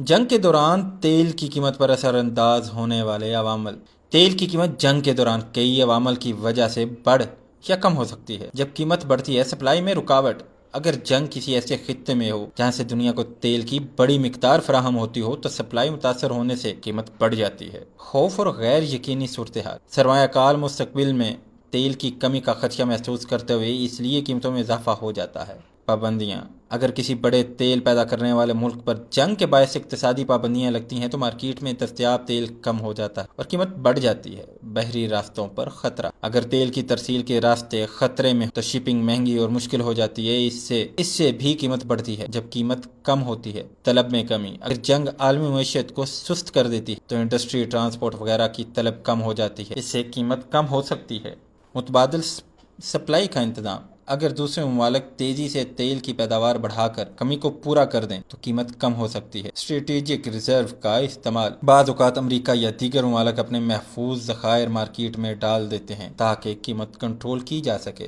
جنگ کے دوران تیل کی قیمت پر اثر انداز ہونے والے عوامل۔ تیل کی قیمت جنگ کے دوران کئی عوامل کی وجہ سے بڑھ یا کم ہو سکتی ہے۔ جب قیمت بڑھتی ہے، سپلائی میں رکاوٹ۔ اگر جنگ کسی ایسے خطے میں ہو جہاں سے دنیا کو تیل کی بڑی مقدار فراہم ہوتی ہو تو سپلائی متاثر ہونے سے قیمت بڑھ جاتی ہے۔ خوف اور غیر یقینی صورتحال۔ سرمایہ کار مستقبل میں تیل کی کمی کا خدشہ محسوس کرتے ہوئے اس لیے قیمتوں میں اضافہ ہو جاتا ہے۔ پابندیاں۔ اگر کسی بڑے تیل پیدا کرنے والے ملک پر جنگ کے باعث اقتصادی پابندیاں لگتی ہیں تو مارکیٹ میں دستیاب تیل کم ہو جاتا ہے اور قیمت بڑھ جاتی ہے۔ بحری راستوں پر خطرہ۔ اگر تیل کی ترسیل کے راستے خطرے میں تو شپنگ مہنگی اور مشکل ہو جاتی ہے، اس سے بھی قیمت بڑھتی ہے۔ جب قیمت کم ہوتی ہے، طلب میں کمی۔ اگر جنگ عالمی معیشت کو سست کر دیتی ہے تو انڈسٹری، ٹرانسپورٹ وغیرہ کی طلب کم ہو جاتی ہے، اس سے قیمت کم ہو سکتی ہے۔ متبادل سپلائی کا انتظام۔ اگر دوسرے ممالک تیزی سے تیل کی پیداوار بڑھا کر کمی کو پورا کر دیں تو قیمت کم ہو سکتی ہے۔ اسٹریٹجک ریزرو کا استعمال۔ بعض اوقات امریکہ یا دیگر ممالک اپنے محفوظ ذخائر مارکیٹ میں ڈال دیتے ہیں تاکہ قیمت کنٹرول کی جا سکے۔